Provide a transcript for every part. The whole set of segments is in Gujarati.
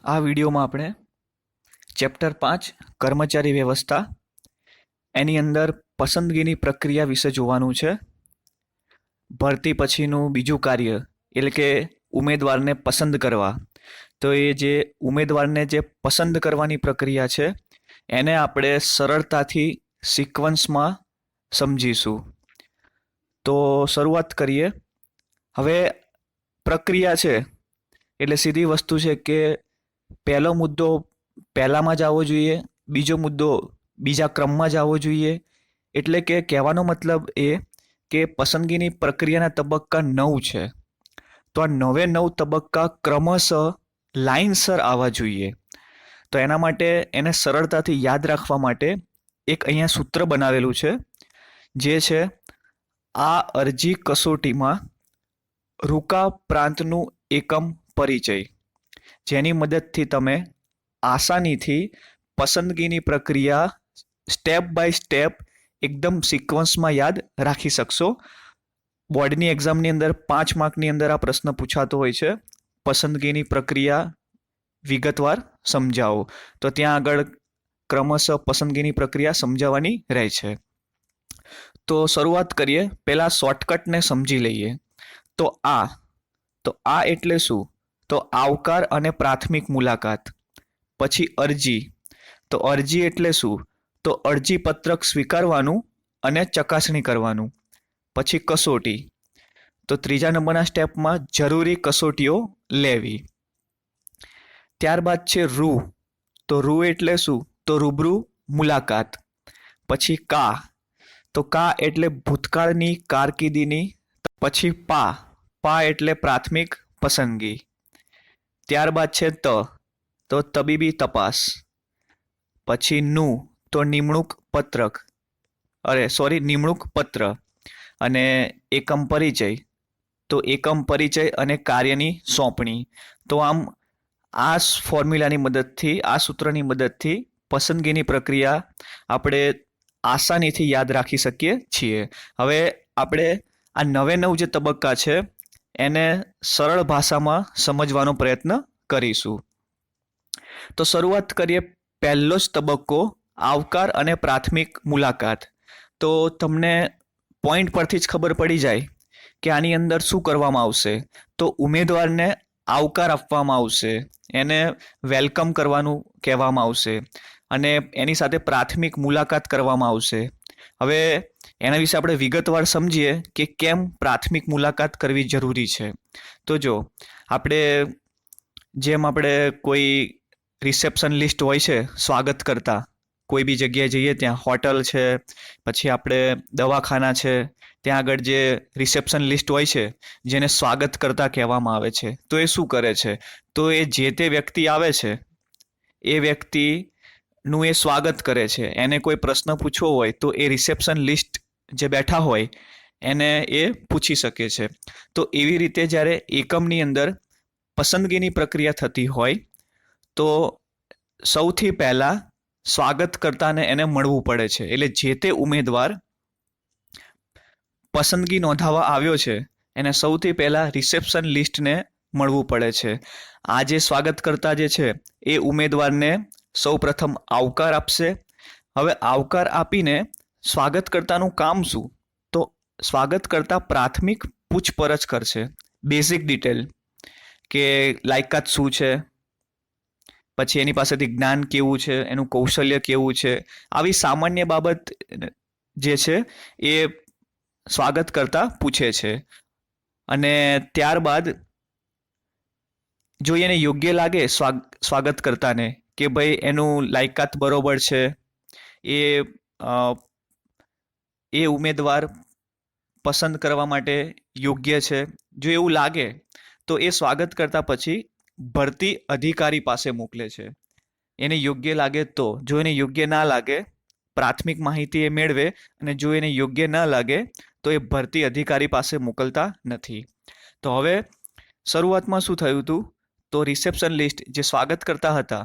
આ વિડીયોમાં આપણે ચેપ્ટર 5 કર્મચારી વ્યવસ્થા એની અંદર પસંદગીની પ્રક્રિયા વિશે જોવાનું છે. ભરતી પછીનું બીજું કાર્ય એટલે કે ઉમેદવારને પસંદ કરવા. તો એ જે ઉમેદવારને જે પસંદ કરવાની પ્રક્રિયા છે એને આપણે સરળતાથી સિક્વન્સમાં સમજીશું. તો શરૂઆત કરીએ. હવે પ્રક્રિયા છે એટલે સીધી વસ્તુ છે કે પહેલો મુદ્દો પહેલામાં જ આવવો જોઈએ, બીજો મુદ્દો બીજા ક્રમમાં જ આવવો જોઈએ. એટલે કે કહેવાનો મતલબ એ કે પસંદગીની પ્રક્રિયાના તબક્કા 9 છે, તો આ 9 તબક્કા ક્રમશઃ લાઇનસર આવવા જોઈએ. તો એના માટે એને સરળતાથી યાદ રાખવા માટે એક અહીંયા સૂત્ર બનાવેલું છે, જે છે આ અરજી કસોટીમાં રૂકા પ્રાંતનું એકમ પરિચય, જેની મદદથી તમે આસાનીથી પસંદગીની પ્રક્રિયા સ્ટેપ બાય સ્ટેપ એકદમ સિક્વન્સમાં યાદ રાખી શકશો. બોર્ડની એક્ઝામની અંદર 5 માર્કની અંદર આ પ્રશ્ન પૂછાતો હોય છે, પસંદગીની પ્રક્રિયા વિગતવાર સમજાવો. તો ત્યાં આગળ ક્રમશઃ પસંદગીની પ્રક્રિયા સમજાવવાની રહે છે. તો શરૂઆત કરીએ. પહેલા શોર્ટકટને સમજી લઈએ. તો આ એટલે શું? તો આવકાર અને પ્રાથમિક મુલાકાત. પછી અરજી. તો અરજી એટલે શું? તો અરજી પત્રક સ્વીકારવાનું અને ચકાસણી કરવાનું. પછી કસોટી. તો ત્રીજા નંબરના સ્ટેપમાં જરૂરી કસોટીઓ લેવી. ત્યારબાદ છે રૂ. તો રૂ એટલે શું? તો રૂબરૂ મુલાકાત. પછી કા. તો કા એટલે ભૂતકાળની કારકિર્દીની. પછી પા એટલે પ્રાથમિક પસંદગી. ત્યારબાદ છે તો તબીબી તપાસ. પછી નું તો નિમણૂક પત્ર. અને એકમ પરિચય. તો એકમ પરિચય અને કાર્યની સોંપણી. તો આમ આ ફોર્મ્યુલાની મદદથી, આ સૂત્રની મદદથી પસંદગીની પ્રક્રિયા આપણે આસાનીથી યાદ રાખી શકીએ છીએ. હવે આપણે આ 9 જે તબક્કા છે એને સરળ ભાષામાં સમજવાનો પ્રયત્ન કરીશું. તો શરૂઆત કરીએ. પહેલો જ તબક્કો આવકાર અને પ્રાથમિક મુલાકાત. તો તમને પોઈન્ટ પરથી જ ખબર પડી જાય કે આની અંદર શું કરવામાં આવશે. તો ઉમેદવારને આવકાર આપવામાં આવશે, એને વેલકમ કરવાનું કહેવામાં આવશે અને એની સાથે પ્રાથમિક મુલાકાત કરવામાં આવશે. હવે એના વિશે આપણે વિગતવાર સમજીએ કે કેમ પ્રાથમિક મુલાકાત કરવી જરૂરી છે. તો જો આપણે કોઈ રિસેપ્શન લિસ્ટ હોય છે સ્વાગત કરતા, કોઈ બી જગ્યાએ જઈએ ત્યાં હોટલ છે, પછી આપણે દવાખાના છે, ત્યાં આગળ જે રિસેપ્શન લિસ્ટ હોય છે જેને સ્વાગત કરતા કહેવામાં આવે છે, તો એ શું કરે છે? તો એ જે તે વ્યક્તિ આવે છે એ વ્યક્તિનું એ સ્વાગત કરે છે. એને કોઈ પ્રશ્ન પૂછવો હોય તો એ રિસેપ્શન લિસ્ટ જે બેઠા હોય એને એ પૂછી શકે છે. તો એવી રીતે જ્યારે એકમની અંદર પસંદગીની પ્રક્રિયા થતી હોય તો સૌથી પહેલાં સ્વાગતકર્તાને એને મળવું પડે છે. એટલે જે તે ઉમેદવાર પસંદગી નોંધાવવા આવ્યો છે એને સૌથી પહેલાં રિસેપ્શન લિસ્ટને મળવું પડે છે. આ જે સ્વાગતકર્તા જે છે એ ઉમેદવારને સૌ પ્રથમ આવકાર આપશે. હવે આવકાર આપીને સ્વાગતકર્તાનું કામ શું? તો સ્વાગતકર્તા પ્રાથમિક પૂછપરછ કરશે, બેઝિક ડિટેલ, કે લાયકાત શું છે, પછી એની પાસેથી જ્ઞાન કેવું છે, એનું કૌશલ્ય કેવું છે. આવી સામાન્ય બાબત જે છે એ સ્વાગત કરતા પૂછે છે. અને ત્યારબાદ જો એને યોગ્ય લાગે સ્વાગત કરતાને કે ભાઈ એનું લાયકાત બરોબર છે, એ ઉમેદવાર પસંદ કરવા માટે યોગ્ય છે, જો એવું લાગે તો એ સ્વાગત કરતા પછી ભરતી અધિકારી પાસે મોકલે છે. એને યોગ્ય લાગે તો. જો એને યોગ્ય ના લાગે, પ્રાથમિક માહિતી એ મેળવે, અને જો એને યોગ્ય ના લાગે તો એ ભરતી અધિકારી પાસે મોકલતા નથી. તો હવે શરૂઆતમાં શું થયું હતું? તો રિસેપ્શન લિસ્ટ જે સ્વાગત કરતા હતા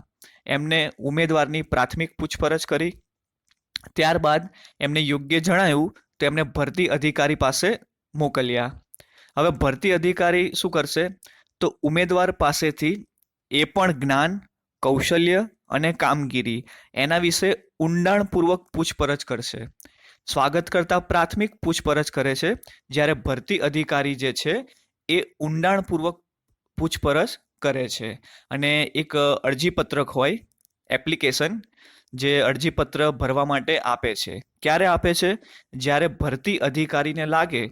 એમને ઉમેદવારની પ્રાથમિક પૂછપરછ કરી. ત્યારબાદ એમને યોગ્ય જણાયું તો એમને ભરતી અધિકારી પાસે મોકલ્યા. હવે ભરતી અધિકારી શું કરશે? તો ઉમેદવાર પાસેથી એ પણ જ્ઞાન કૌશલ્ય અને કામગીરી એના વિશે ઊંડાણપૂર્વક પૂછપરછ કરશે. સ્વાગત કરતા પ્રાથમિક પૂછપરછ કરે છે, જ્યારે ભરતી અધિકારી જે છે એ ઊંડાણપૂર્વક પૂછપરછ કરે છે. અને એક અરજીપત્રક હોય, એપ્લિકેશન, જે અરજીપત્ર ભરવા માટે આપે છે. ક્યારે આપે છે? જ્યારે ભરતી અધિકારીને લાગે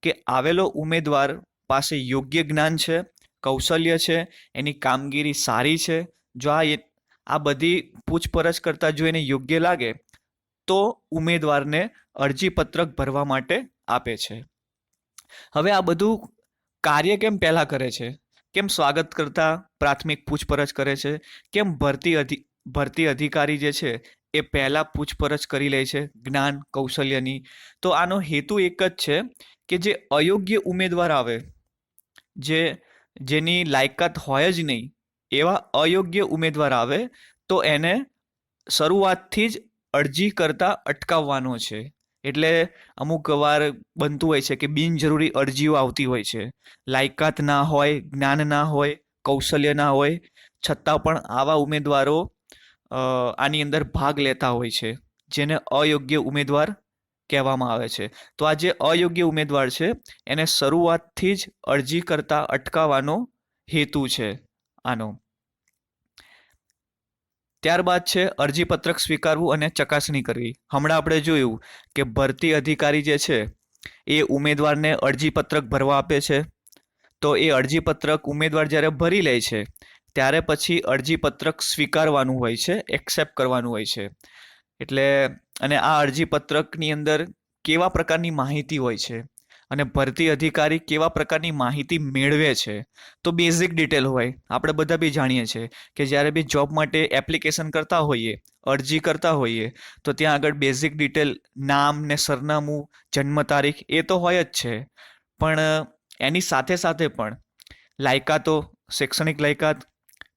કે આવેલો ઉમેદવાર પાસે યોગ્ય જ્ઞાન છે, કૌશલ્ય છે, એની કામગીરી સારી છે. જો આ બધી પૂછપરછ કરતા જો એને યોગ્ય લાગે તો ઉમેદવારને અરજીપત્રક ભરવા માટે આપે છે. હવે આ બધું કાર્ય કેમ પહેલા કરે છે? કેમ સ્વાગત કરતા પ્રાથમિક પૂછપરછ કરે છે? કેમ ભરતી અધિકારી જે છે એ પહેલા પૂછપરછ કરી લે છે જ્ઞાન કૌશલ્યની? તો આનો હેતુ એક જ છે કે જે અયોગ્ય ઉમેદવાર આવે, જેની લાયકાત હોય જ નહીં, એવા અયોગ્ય ઉમેદવાર આવે તો એને શરૂઆતથી જ અરજી કરતા અટકાવવાનો છે. એટલે અમુક વાર બનતું હોય છે કે બિનજરૂરી અરજીઓ આવતી હોય છે. લાયકાત ના હોય, જ્ઞાન ના હોય, કૌશલ્ય ના હોય, છતાં પણ આવા ઉમેદવારો આની અંદર ભાગ લેતા હોય છે, જેને અયોગ્ય ઉમેદવાર કહેવામાં આવે છે. તો આ જે અયોગ્ય ઉમેદવાર છે એને શરૂઆતથી જ અરજી કરતા અટકાવવાનો હેતુ છે આનો. ત્યારબાદ છે અરજીપત્રક સ્વીકારવું અને ચકાસણી કરવી. હમણાં આપણે જોયું કે ભરતી અધિકારી જે છે એ ઉમેદવારને અરજીપત્રક ભરવા આપે છે. તો એ અરજીપત્રક ઉમેદવાર જ્યારે ભરી લે છે ત્યારે પછી અરજીપત્રક સ્વીકારવાનું હોય છે, એક્સેપ્ટ કરવાનું હોય છે. એટલે અને આ અરજીપત્રકની અંદર કેવા પ્રકારની માહિતી હોય છે અને ભરતી અધિકારી કેવા પ્રકારની માહિતી મેળવે છે? તો બેઝિક ડિટેલ હોય. આપણે બધા બી જાણીએ છીએ કે જ્યારે બી જોબ માટે એપ્લિકેશન કરતા હોઈએ, અરજી કરતા હોઈએ, તો ત્યાં આગળ બેઝિક ડિટેલ, નામ ને સરનામું, જન્મ તારીખ એ તો હોય જ છે. પણ એની સાથે સાથે પણ લાયકાતો, શૈક્ષણિક લાયકાત,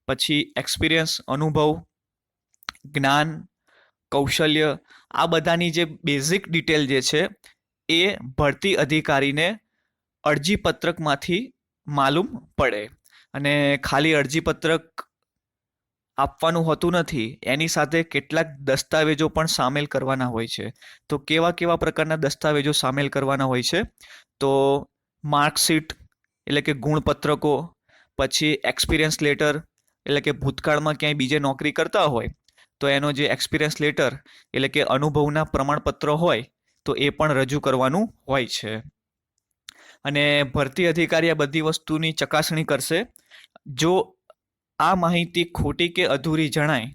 પછી એક્સપિરિયન્સ, અનુભવ, જ્ઞાન, કૌશલ્ય, આ બધાની જે બેઝિક ડિટેલ જે છે એ ભરતી અધિકારીને અરજીપત્રકમાંથી માલુમ પડે. અને ખાલી અરજીપત્રક આપવાનું હોતું નથી, એની સાથે કેટલાક દસ્તાવેજો પણ સામેલ કરવાના હોય છે. તો કેવા કેવા પ્રકારના દસ્તાવેજો સામેલ કરવાના હોય છે? તો માર્કશીટ એટલે કે ગુણપત્રકો, પછી એક્સપિરિયન્સ લેટર એટલે કે ભૂતકાળમાં ક્યાંય બીજે નોકરી કરતા હોય તો એનો જે એક્સપિરિયન્સ લેટર એટલે કે અનુભવના પ્રમાણપત્રો હોય તો એ પણ રજૂ કરવાનું હોય છે. અને ભરતી અધિકારી આ બધી વસ્તુની ચકાસણી કરશે. જો આ માહિતી ખોટી કે અધૂરી જણાય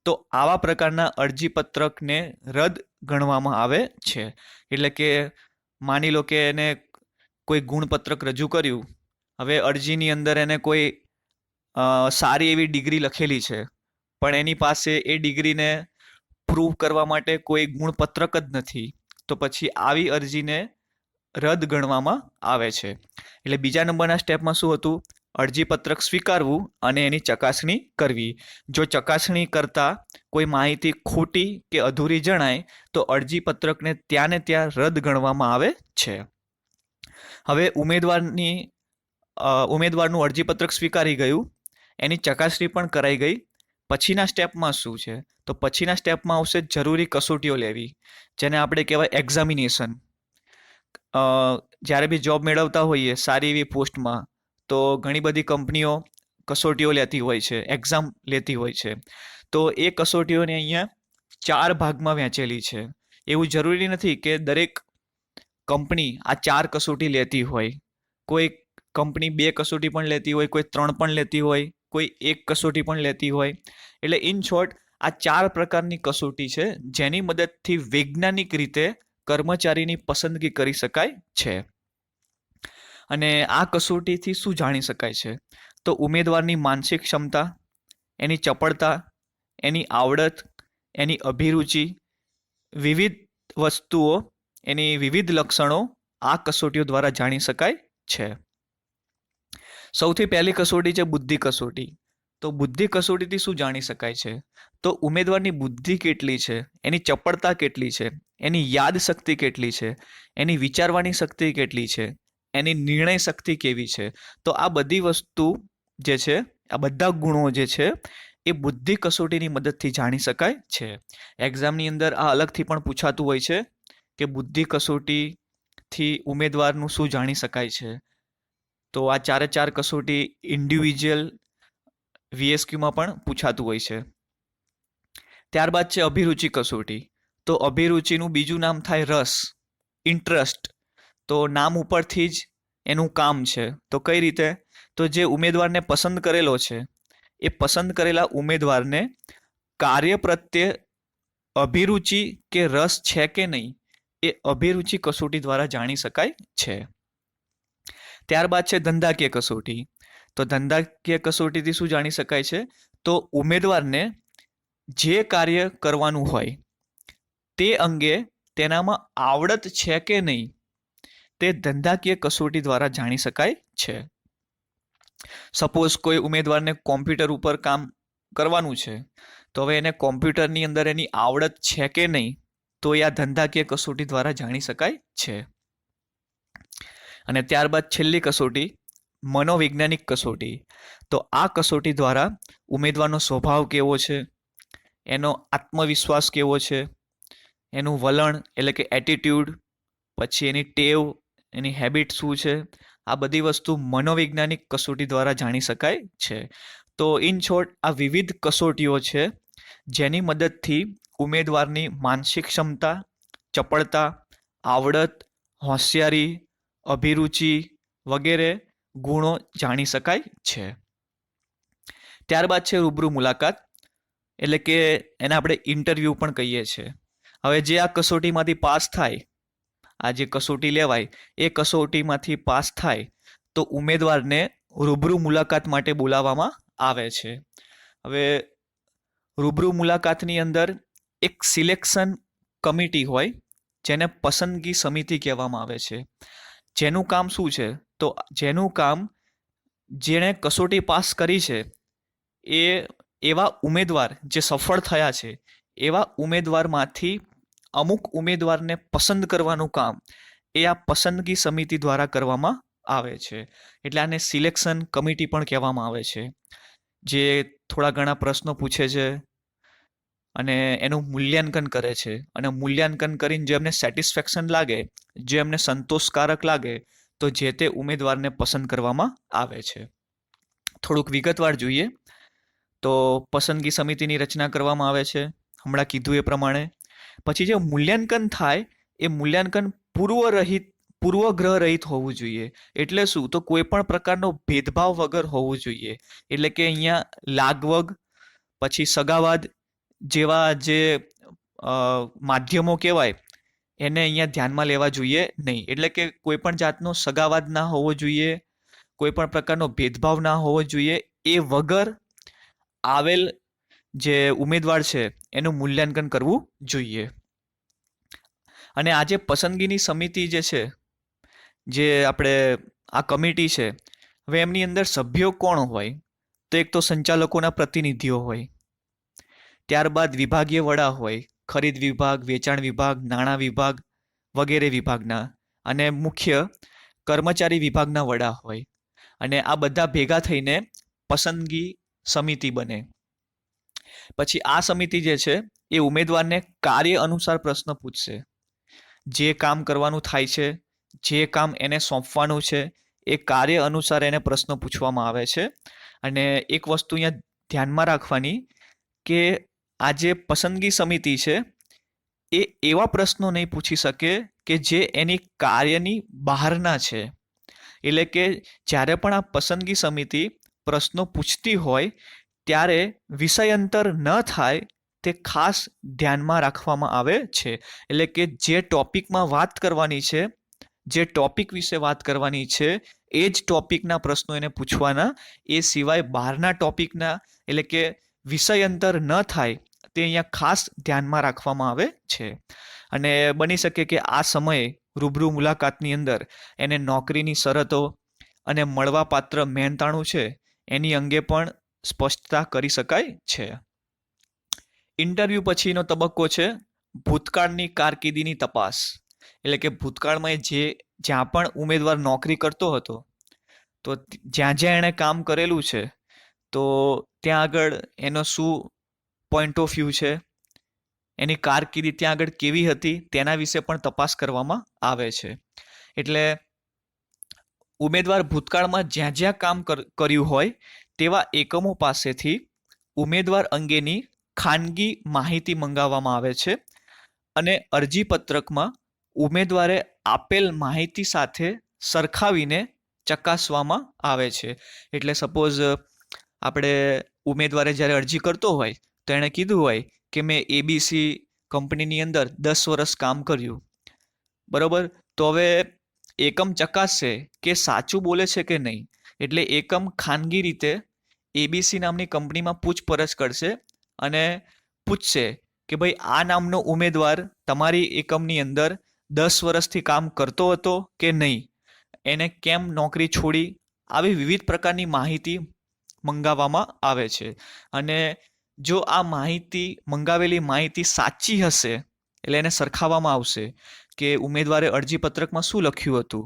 તો આવા પ્રકારના અરજીપત્રકને રદ ગણવામાં આવે છે. એટલે કે માની લો કે એને કોઈ ગુણપત્રક રજૂ કર્યું, હવે અરજીની અંદર એને કોઈ સારી એવી ડિગ્રી લખેલી છે, પણ એની પાસે એ ડિગ્રીને પ્રૂવ કરવા માટે કોઈ ગુણપત્રક જ નથી, તો પછી આવી અરજીને રદ ગણવામાં આવે છે. એટલે બીજા નંબરના સ્ટેપમાં શું હતું? અરજીપત્રક સ્વીકારવું અને એની ચકાસણી કરવી. જો ચકાસણી કરતા કોઈ માહિતી ખોટી કે અધૂરી જણાય તો અરજીપત્રકને ત્યાં ને ત્યાં રદ ગણવામાં આવે છે. હવે ઉમેદવારનું અરજીપત્રક સ્વીકારી ગયું, એની ચકાસણી પણ કરાઈ ગઈ. પછીના સ્ટેપમાં શું છે? તો પછીના સ્ટેપમાં આવશે જરૂરી કસોટીઓ લેવી, જેને આપણે કહેવાય એક્ઝામિનેશન. જ્યારે બી જોબ મેળવતા હોઈએ સારી એવી પોસ્ટમાં, તો ઘણી બધી કંપનીઓ કસોટીઓ લેતી હોય છે, એક્ઝામ લેતી હોય છે. તો એ કસોટીઓને અહીંયા 4 ભાગમાં વહેંચેલી છે. એવું જરૂરી નથી કે દરેક કંપની આ 4 કસોટી લેતી હોય. કોઈ કંપની 2 કસોટી પણ લેતી હોય, કોઈ 3 પણ લેતી હોય, કોઈ 1 કસોટી પણ લેતી હોય. એટલે ઇન શોર્ટ આ 4 પ્રકારની કસોટી છે જેની મદદથી વૈજ્ઞાનિક રીતે કર્મચારીની પસંદગી કરી શકાય છે. અને આ કસોટીથી શું જાણી શકાય છે? તો ઉમેદવારની માનસિક ક્ષમતા, એની ચપળતા, એની આવડત, એની અભિરુચિ, વિવિધ વસ્તુઓ, એની વિવિધ લક્ષણો આ કસોટીઓ દ્વારા જાણી શકાય છે. સૌથી પહેલી કસોટી છે બુદ્ધિ કસોટી. તો બુદ્ધિ કસોટીથી શું જાણી શકાય છે? તો ઉમેદવારની બુદ્ધિ કેટલી છે, એની ચપળતા કેટલી છે, એની યાદ શક્તિ કેટલી છે, એની વિચારવાની શક્તિ કેટલી છે, એની નિર્ણય શક્તિ કેવી છે. તો આ બધી વસ્તુ જે છે, આ બધા ગુણો જે છે એ બુદ્ધિ કસોટીની મદદથી જાણી શકાય છે. એક્ઝામની અંદર આ અલગથી પણ પૂછાતું હોય છે કે બુદ્ધિ કસોટીથી ઉમેદવારનું શું જાણી શકાય છે. તો આ ચારે ચાર કસોટી ઇન્ડિવિજ્યુઅલ VSQમાં પણ પૂછાતું હોય છે. ત્યારબાદ છે અભિરુચિ કસોટી. તો અભિરુચિનું બીજું નામ થાય રસ, ઇન્ટરેસ્ટ. તો નામ ઉપરથી જ એનું કામ છે. તો કઈ રીતે? તો જે ઉમેદવારને પસંદ કરેલો છે એ પસંદ કરેલા ઉમેદવારને કાર્ય પ્રત્યે અભિરુચિ કે રસ છે કે નહીં એ અભિરુચિ કસોટી દ્વારા જાણી શકાય છે. ત્યારબાદ છે ધંધાકીય કસોટી. તો ધંધાકીય કસોટીથી શું જાણી શકાય છે? તો ઉમેદવારને જે કાર્ય કરવાનું હોય તે અંગે તેનામાં આવડત છે કે નહીં તે ધંધાકીય કસોટી દ્વારા જાણી શકાય છે. સપોઝ કોઈ ઉમેદવારને કોમ્પ્યુટર ઉપર કામ કરવાનું છે, તો હવે એને કોમ્પ્યુટરની અંદર એની આવડત છે કે નહીં તો એ આ ધંધાકીય કસોટી દ્વારા જાણી શકાય છે. અને ત્યારબાદ છેલ્લી કસોટી મનોવૈજ્ઞાનિક કસોટી. તો આ કસોટી દ્વારા ઉમેદવારનો સ્વભાવ કેવો છે, એનો આત્મવિશ્વાસ કેવો છે, એનું વલણ એટલે કે એટીટ્યુડ, પછી એની ટેવ, એની હેબિટ શું છે, આ બધી વસ્તુ મનોવૈજ્ઞાનિક કસોટી દ્વારા જાણી શકાય છે. તો ઇન શોર્ટ આ વિવિધ કસોટીઓ છે જેની મદદથી ઉમેદવારની માનસિક ક્ષમતા, ચપળતા, આવડત, હોશિયારી, અભિરુચિ વગેરે ગુણો જાણી શકાય છે. ત્યારબાદ છે રૂબરૂ મુલાકાત, એટલે કે એને આપણે ઇન્ટરવ્યૂ પણ કહીએ છીએ. હવે જે આ કસોટીમાંથી પાસ થાય, આ જે કસોટી લેવાય એ કસોટીમાંથી પાસ થાય તો ઉમેદવારને રૂબરૂ મુલાકાત માટે બોલાવવામાં આવે છે. હવે રૂબરૂ મુલાકાતની અંદર એક સિલેક્શન કમિટી હોય જેને પસંદગી સમિતિ કહેવામાં આવે છે. જેનું કામ શું છે? તો જેનું કામ જેણે કસોટી પાસ કરી છે એ એવા ઉમેદવાર જે સફળ થયા છે એવા ઉમેદવારમાંથી અમુક ઉમેદવારને પસંદ કરવાનું કામ એ આ પસંદગી સમિતિ દ્વારા કરવામાં આવે છે. એટલે આને સિલેક્શન કમિટી પણ કહેવામાં આવે છે, જે થોડા ઘણા પ્રશ્નો પૂછે છે અને એનું મૂલ્યાંકન કરે છે. અને મૂલ્યાંકન કરીને જે એમને સેટિસ્ફેક્શન લાગે, જે એમને સંતોષકારક લાગે તો જે તે ઉમેદવારને પસંદ કરવામાં આવે છે. થોડુંક વિગતવાર જોઈએ તો પસંદગી સમિતિની રચના કરવામાં આવે છે હમણાં કીધું એ પ્રમાણે. પછી જે મૂલ્યાંકન થાય એ મૂલ્યાંકન પૂર્વગ્રહ રહિત હોવું જોઈએ. એટલે શું? તો કોઈ પણ પ્રકારનો ભેદભાવ વગર હોવું જોઈએ. એટલે કે અહીંયા લાગવગ, પછી સગાવાદ જેવા જે માધ્યમો કહેવાય એને અહીંયા ધ્યાનમાં લેવા જોઈએ નહીં. એટલે કે કોઈ પણ જાતનો સગાવાદ ના હોવો જોઈએ, કોઈ પણ પ્રકારનો ભેદભાવ ના હોવો જોઈએ. એ વગર આવેલ જે ઉમેદવાર છે એનું મૂલ્યાંકન કરવું જોઈએ. અને આ જે પસંદગીની સમિતિ જે છે, જે આપણે આ કમિટી છે, હવે એમની અંદર સભ્યો કોણ હોય? તો એક તો સંચાલકોના પ્રતિનિધિઓ હોય, ત્યારબાદ વિભાગીય વડા હોય, ખરીદ વિભાગ, વેચાણ વિભાગ, નાણાં વિભાગ વગેરે વિભાગના, અને મુખ્ય કર્મચારી વિભાગના વડા હોય. અને આ બધા ભેગા થઈને પસંદગી સમિતિ બને. પછી આ સમિતિ જે છે એ ઉમેદવારને કાર્ય અનુસાર પ્રશ્ન પૂછશે. જે કામ કરવાનું થાય છે, જે કામ એને સોંપવાનું છે એ કાર્ય અનુસાર એને પ્રશ્ન પૂછવામાં આવે છે. અને એક વસ્તુ અહીંયા ધ્યાનમાં રાખવાની કે આ જે પસંદગી સમિતિ છે એ એવા પ્રશ્નો નહીં પૂછી શકે કે જે એની કાર્યની બહારના છે. એટલે કે જ્યારે પણ આ પસંદગી સમિતિ પ્રશ્નો પૂછતી હોય ત્યારે વિષયાંતર ન થાય તે ખાસ ધ્યાનમાં રાખવામાં આવે છે. એટલે કે જે ટોપિકમાં વાત કરવાની છે, જે ટોપિક વિશે વાત કરવાની છે એ જ ટોપિકના પ્રશ્નો એને પૂછવાના. એ સિવાય બહારના ટોપિકના એટલે કે વિષયાંતર ન થાય તે અહીંયા ખાસ ધ્યાનમાં રાખવામાં આવે છે. અને બની શકે કે આ સમયે રૂબરૂ મુલાકાતની અંદર એને નોકરીની શરતો અને મળવાપાત્ર મહેનતાણું છે એની અંગે પણ સ્પષ્ટતા કરી શકાય છે. ઇન્ટરવ્યૂ પછીનો તબક્કો છે ભૂતકાળની કારકિર્દીની તપાસ. એટલે કે ભૂતકાળમાં જ્યાં પણ ઉમેદવાર નોકરી કરતો હતો તો જ્યાં જ્યાં એણે કામ કરેલું છે તો ત્યાં આગળ એનો શું પોઈન્ટ ઓફ વ્યૂ છે, એની કારકિર્દી ત્યાં આગળ કેવી હતી તેના વિશે પણ તપાસ કરવામાં આવે છે. એટલે ઉમેદવાર ભૂતકાળમાં જ્યાં જ્યાં કામ કર્યું હોય તેવા એકમો પાસેથી ઉમેદવાર અંગેની ખાનગી માહિતી મંગાવવામાં આવે છે અને અરજીપત્રકમાં ઉમેદવારે આપેલ માહિતી સાથે સરખાવીને ચકાસવામાં આવે છે. એટલે સપોઝ આપણે ઉમેદવારે જ્યારે અરજી કરતો હોય તો એણે કીધું હોય કે મેં એબીસી કંપનીની અંદર 10 વર્ષ કામ કર્યું, બરોબર. તો હવે એકમ ચકાસશે કે સાચું બોલે છે કે નહીં. એટલે એકમ ખાનગી રીતે એબીસી નામની કંપનીમાં પૂછપરછ કરશે અને પૂછશે કે ભાઈ આ નામનો ઉમેદવાર તમારી એકમની અંદર 10 વર્ષથી કામ કરતો હતો કે નહીં, એને કેમ નોકરી છોડી, આવી વિવિધ પ્રકારની માહિતી મંગાવવામાં આવે છે. અને જો આ માહિતી મંગાવેલી માહિતી સાચી હશે એટલે એને સરખાવવામાં આવશે કે ઉમેદવારે અરજીપત્રકમાં શું લખ્યું હતું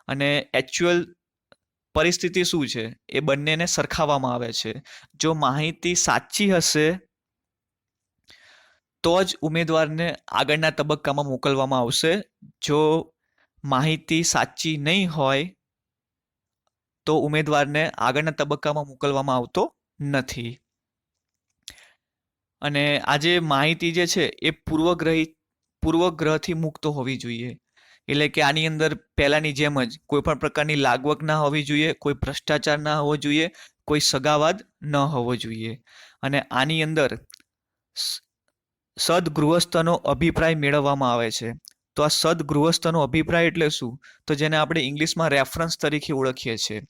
અને એકચ્યુઅલ પરિસ્થિતિ શું છે, એ બંનેને સરખાવવામાં આવે છે. જો માહિતી સાચી હશે તો જ ઉમેદવારને આગળના તબક્કામાં મોકલવામાં આવશે. જો માહિતી સાચી નહીં હોય તો ઉમેદવારને આગળના તબક્કામાં મોકલવામાં આવતો નથી. અને આ જે માહિતી જે છે એ પૂર્વગ્રહથી મુક્ત હોવી જોઈએ. એટલે કે આની અંદર પહેલાની જેમ જ કોઈ પણ પ્રકારની લાગવગ ના હોવી જોઈએ, કોઈ ભ્રષ્ટાચાર ના હોવો જોઈએ, કોઈ સગાવાદ ન હોવો જોઈએ. અને આની અંદર સદગૃહસ્થનો અભિપ્રાય મેળવવામાં આવે છે. તો આ સદગૃહસ્થનો અભિપ્રાય એટલે શું, તો જેને આપણે ઇંગ્લિશમાં રેફરન્સ તરીકે ઓળખીએ છીએ.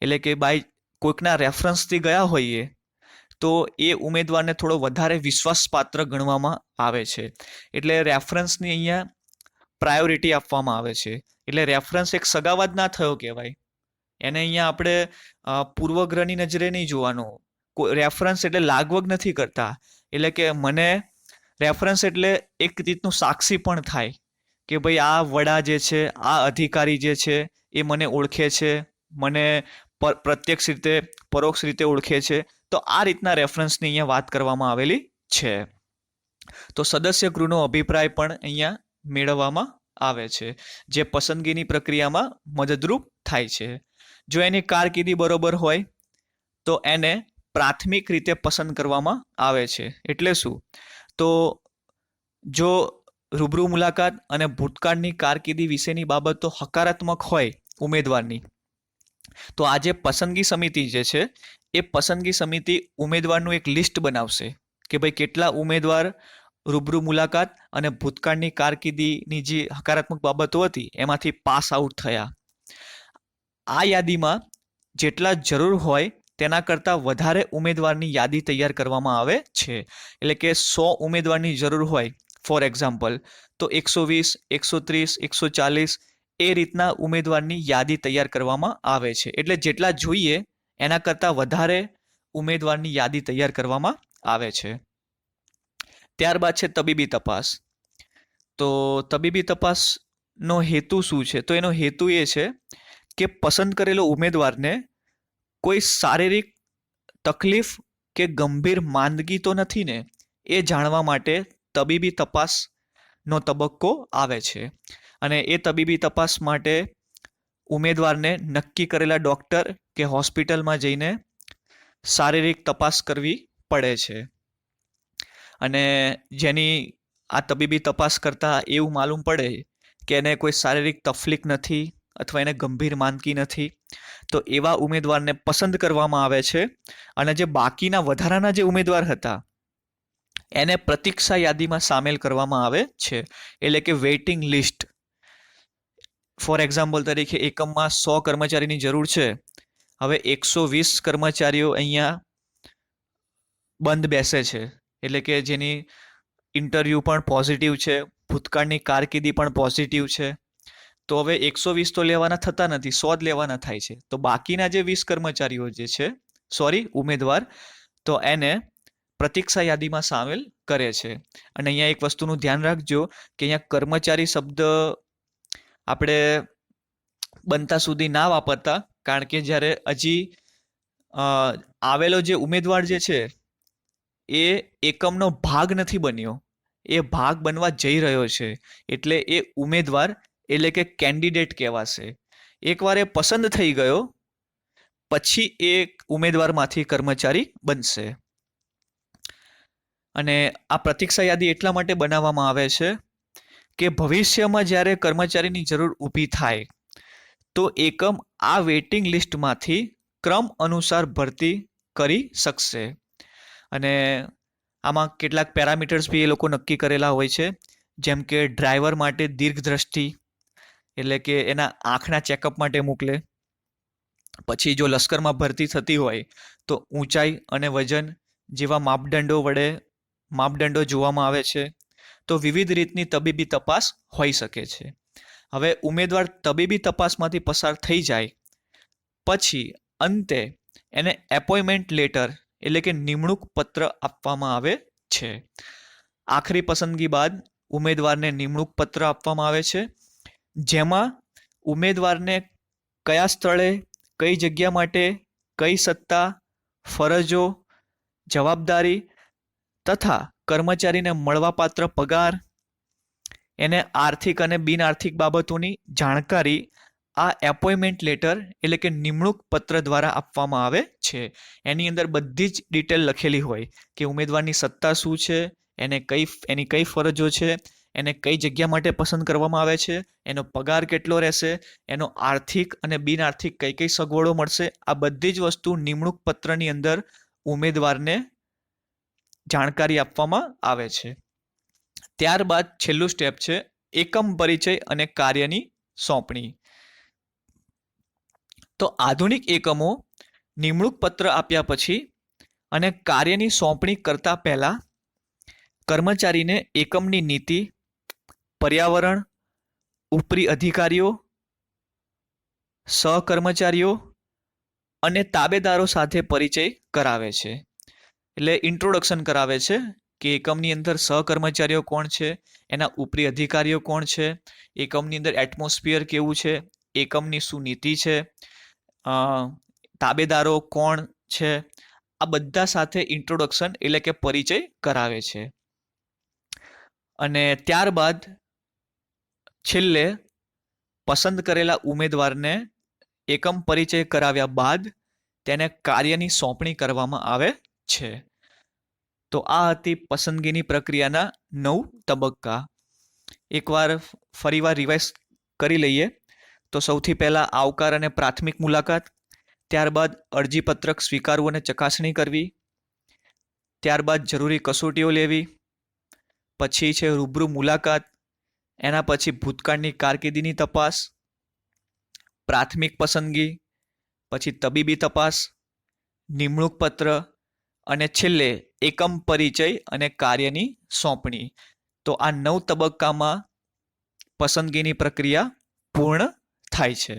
એટલે કે બાય કોઈકના રેફરન્સથી ગયા હોઈએ તો એ ઉમેદવારને થોડો વધારે વિશ્વાસપાત્ર ગણવામાં આવે છે. એટલે રેફરન્સની અહીંયા પ્રાયોરિટી આપવામાં આવે છે. એટલે રેફરન્સ એક સગાવાદ ના થયો કહેવાય. એને અહીંયા આપણે પૂર્વગ્રહની નજરે નહીં જોવાનો. રેફરન્સ એટલે લાગવગ નથી કરતા. એટલે કે મને રેફરન્સ એટલે એક રીતનું સાક્ષી પણ થાય કે ભાઈ આ વડા જે છે, આ અધિકારી જે છે એ મને ઓળખે છે, મને પ્રત્યક્ષ રીતે પરોક્ષ રીતે ઓળખે છે. તો આ રીતના રેફરન્સની અહીંયા વાત કરવામાં આવેલી છે. તો સદસ્ય ગૃહનો અભિપ્રાય પણ અહીંયા મેળવવામાં આવે છે, જે પસંદગીની પ્રક્રિયામાં મદદરૂપ થાય છે. જો એની કારકિર્દી બરોબર હોય તો એને પ્રાથમિક રીતે પસંદ કરવામાં આવે છે. એટલે શું, તો જો રૂબરૂ મુલાકાત અને ભૂતકાળની કારકિર્દી વિશેની બાબતો હકારાત્મક હોય ઉમેદવારની, તો આ જે પસંદગી સમિતિ જે છે એ પસંદગી સમિતિ ઉમેદવારનું એક લિસ્ટ બનાવશે કે ભાઈ કેટલા ઉમેદવાર રૂબરૂ મુલાકાત અને ભૂતકાળની કારકિર્દીની જે હકારાત્મક બાબતો હતી એમાંથી પાસ આઉટ થયા. આ યાદીમાં જેટલા જરૂર હોય તેના કરતાં વધારે ઉમેદવારની યાદી તૈયાર કરવામાં આવે છે. એટલે કે 100 ઉમેદવારની જરૂર હોય ફોર એક્ઝામ્પલ, તો 120, 130, 140 એ રીતના ઉમેદવારની યાદી તૈયાર કરવામાં આવે છે. એટલે જેટલા જોઈએ એના કરતાં વધારે ઉમેદવારની યાદી તૈયાર કરવામાં આવે છે. ત્યારબાદ છે તબીબી તપાસ. તો તબીબી તપાસનો હેતુ શું છે, તો એનો હેતુ એ છે કે પસંદ કરેલો ઉમેદવારને કોઈ શારીરિક તકલીફ કે ગંભીર માંદગી તો નથી ને, એ જાણવા માટે તબીબી તપાસનો તબક્કો આવે છે. અને એ તબીબી તપાસ માટે ઉમેદવારને નક્કી કરેલા ડૉક્ટર કે હોસ્પિટલમાં જઈને શારીરિક તપાસ કરવી પડે છે. અને જેની આ તબીબી તપાસ કરતાં એવું માલુમ પડે કે એને કોઈ શારીરિક તકલીફ નથી અથવા એને ગંભીર માંદગી નથી, તો એવા ઉમેદવારને પસંદ કરવામાં આવે છે. અને જે બાકીના વધારાના જે ઉમેદવાર હતા એને પ્રતીક્ષા યાદીમાં સામેલ કરવામાં આવે છે. એટલે કે વેઇટિંગ લિસ્ટ. ફોર એક્ઝામ્પલ તરીકે એકમમાં 100 કર્મચારીની જરૂર છે, હવે 120 કર્મચારીઓ અહીંયા બંધ બેસે છે. એટલે કે જેની ઇન્ટરવ્યૂ પણ પોઝિટિવ છે, ભૂતકાળની કારકિર્દી પણ પોઝિટિવ છે. તો હવે 120 તો લેવાના થતા નથી, 100 જ લેવાના થાય છે. તો બાકીના જે 20 કર્મચારીઓ જે છે, ઉમેદવાર, તો એને પ્રતીક્ષા યાદીમાં સામેલ કરે છે. અને અહીંયા એક વસ્તુનું ધ્યાન રાખજો કે અહીંયા કર્મચારી શબ્દ આપણે બનતા સુધી ના વાપરતા, કારણ કે જ્યારે હજી અ, આવેલો જે ઉમેદવાર જે છે એ એકમનો ભાગ નથી બન્યો, એ ભાગ બનવા જઈ રહ્યો છે, એટલે એ ઉમેદવાર એટલે કે કેન્ડિડેટ કહેવાશે. એકવાર એ પસંદ થઈ ગયો પછી એ ઉમેદવારમાંથી કર્મચારી બનશે. અને આ પ્રતીક્ષા યાદી એટલા માટે બનાવવામાં આવે છે કે ભવિષ્યમાં જ્યારે કર્મચારીની જરૂર ઊભી થાય તો એકમ આ વેઇટિંગ લિસ્ટમાંથી ક્રમ અનુસાર ભરતી કરી શકશે. અને આમાં કેટલાક પેરામીટર્સ બી એ લોકો નક્કી કરેલા હોય છે, જેમ કે ડ્રાઈવર માટે દીર્ઘદ્રષ્ટિ, એટલે કે એના આંખના ચેકઅપ માટે મોકલે. પછી જો લશ્કરમાં ભરતી થતી હોય તો ઊંચાઈ અને વજન જેવા માપદંડો જોવામાં આવે છે. તો વિવિધ રીતની તબીબી તપાસ હોઈ શકે છે. હવે ઉમેદવાર તબીબી તપાસમાંથી પસાર થઈ જાય પછી અંતે એને એપોઇન્ટમેન્ટ લેટર એટલે કે નિમણૂક પત્ર આપવામાં આવે છે. આખરી પસંદગી બાદ ઉમેદવારને નિમણૂક પત્ર આપવામાં આવે છે, જેમાં ઉમેદવારને કયા સ્થળે, કઈ જગ્યા માટે, કઈ સત્તા, ફરજો, જવાબદારી તથા કર્મચારીને મળવાપાત્ર પગાર, એને આર્થિક અને બિન આર્થિક બાબતોની જાણકારી આ એપોઇન્ટમેન્ટ લેટર એટલે કે નિમણૂક પત્ર દ્વારા આપવામાં આવે છે. એની અંદર બધી જ ડિટેલ લખેલી હોય કે ઉમેદવારની સત્તા શું છે, એની કઈ ફરજો છે, એને કઈ જગ્યા માટે પસંદ કરવામાં આવે છે, એનો પગાર કેટલો રહેશે, એનો આર્થિક અને બિન આર્થિક કઈ કઈ સગવડો મળશે, આ બધી જ વસ્તુ નિમણૂક પત્રની અંદર ઉમેદવારને જાણકારી આપવામાં આવે છે. ત્યારબાદ છેલ્લું સ્ટેપ છે એકમ પરિચય અને કાર્યની સોંપણી. તો આધુનિક એકમો નિમણૂક પત્ર આપ્યા પછી અને કાર્યની સોંપણી કરતા પહેલા કર્મચારીને એકમની નીતિ, પર્યાવરણ, ઉપરી અધિકારીઓ, સહકર્મચારીઓ અને તાબેદારો સાથે પરિચય કરાવે છે. એટલે ઇન્ટ્રોડક્શન કરાવે છે કે એકમની અંદર સહકર્મચારીઓ કોણ છે, એના ઉપરી અધિકારીઓ કોણ છે, એકમની અંદર એટમોસ્ફિયર કેવું છે, એકમની શું નીતિ છે, તાબેદારો કોણ છે, આ બધા સાથે ઇન્ટ્રોડક્શન એટલે કે પરિચય કરાવે છે. અને ત્યારબાદ છેલ્લે પસંદ કરેલા ઉમેદવારને એકમ પરિચય કરાવ્યા બાદ તેને કાર્યની સોંપણી કરવામાં આવે છે. તો આ હતી પસંદગીની પ્રક્રિયાના 9 તબક્કા. એકવાર ફરીવાર રિવાઇઝ કરી લઈએ તો સૌથી પહેલા આવકાર અને પ્રાથમિક મુલાકાત, ત્યારબાદ અરજીપત્રક સ્વીકારવું અને ચકાસણી કરવી, ત્યારબાદ જરૂરી કસોટીઓ લેવી, પછી છે રૂબરૂ મુલાકાત, એના પછી ભૂતકાળની કારકિર્દીની તપાસ, પ્રાથમિક પસંદગી, પછી તબીબી તપાસ, નિમણૂક પત્ર અને છેલ્લે એકમ પરિચય અને કાર્યની સોંપણી. તો આ 9 તબક્કામાં પસંદગીની પ્રક્રિયા પૂર્ણ થાય છે.